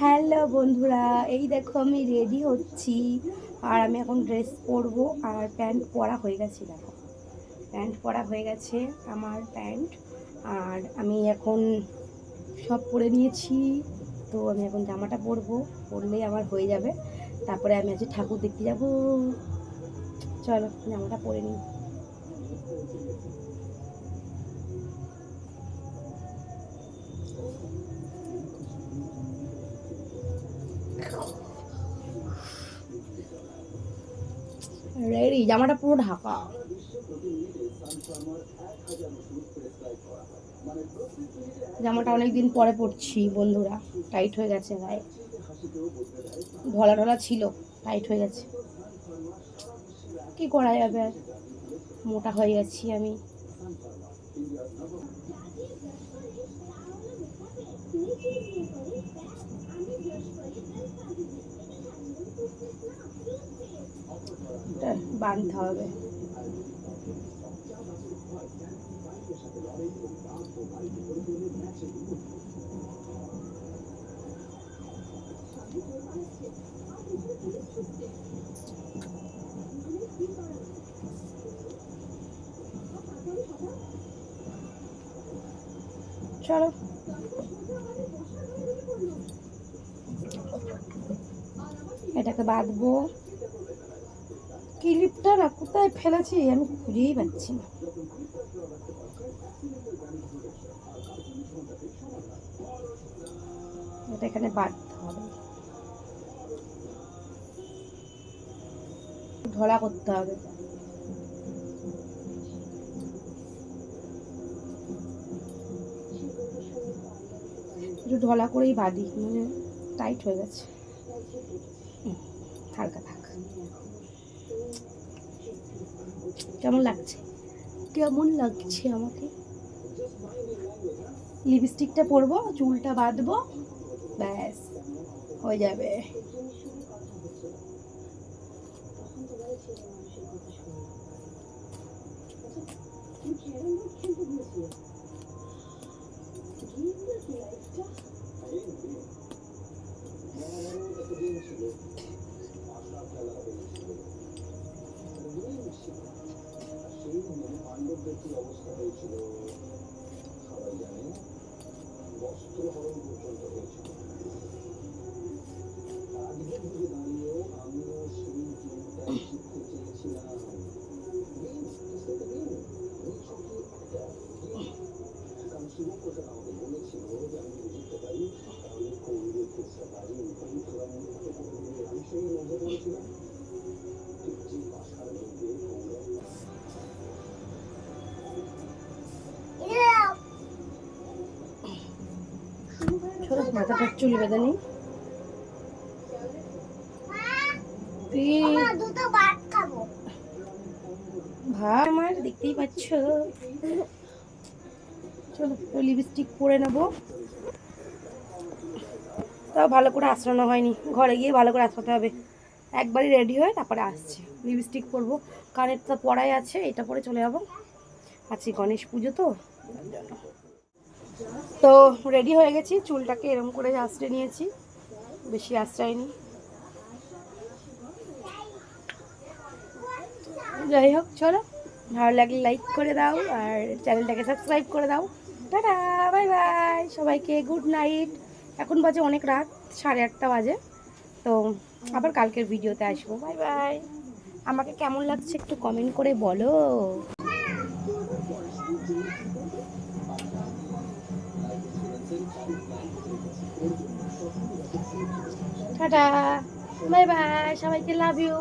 Hello বন্ধুরা, এই দেখো আমি রেডি হচ্ছি। আর আমি এখন ড্রেস পরবো আর প্যান্ট পরা হয়ে গেছে। দেখো প্যান্ট পরা হয়ে গেছে আমার প্যান্ট। আর আমি এখন সব পরে নিয়েছি। তো আমি এখন জামাটা পরবো, পরলেই আমার হয়ে যাবে। তারপরে আমি আজকে ঠাকুর দেখতে যাবো। চলো জামাটা পরে নিই। রেডি, জামাটা পুরো ঢাকা। জামাটা অনেকদিন পরে পরছি বন্ধুরা, টাইট হয়ে গেছে গায়ে। ঢলা ঢলা ছিল, টাইট হয়ে গেছে। কি করা যাবে, আর মোটা হয়ে গেছি আমি। বাঁধতে হবে। চলো এটাকে বাঁধবো। ক্লিপটা না কোথায় ফেলেছি আমি খুঁজেই পাচ্ছি না। এটা এখানে বাঁধতে হবে, ঢলা করতে হবে। একটু ঢলা করেই বাঁধি, মানে টাইট হয়ে গেছে। হালকা থাক। কেমন লাগছে, কেমন লাগছে আমাকে? লিপস্টিকটা পরবো, চুলটা বাঁধবো, ব্যাস হয়ে যাবে। মাথাটা চুল বেঁধে নিই। ভাই আমার দেখতেই পাচ্ছ। চলো লিপস্টিক পরে নেবো। তাও ভালো করে আঁচড়ানো হয়নি, ঘরে গিয়ে ভালো করে আঁচড়াতে হবে। একবারই রেডি হয়ে তারপরে আসছি। লিপস্টিক পরবো, কানের তো পড়াই আছে, এটা পরে চলে যাবো। আজকে গণেশ পুজো তো, তো রেডি হয়ে গেছি। চুলটাকে এরম করে আঁচড়ে নিয়েছি, বেশি আঁচড়াইনি। যাই হোক, চলো ভালো লাগলে লাইক করে দাও আর চ্যানেলটাকে সাবস্ক্রাইব করে দাও। টাটা, বাই বাই সবাইকে, গুড নাইট। এখন বাজে অনেক রাত, 8:30 বাজে। তো আবার কালকের ভিডিওতে আসবো। Bye bye. আমাকে কেমন লাগছে একটু কমেন্ট করে বলো। টাটা, বাই বাই সবাইকে, লাভ ইউ।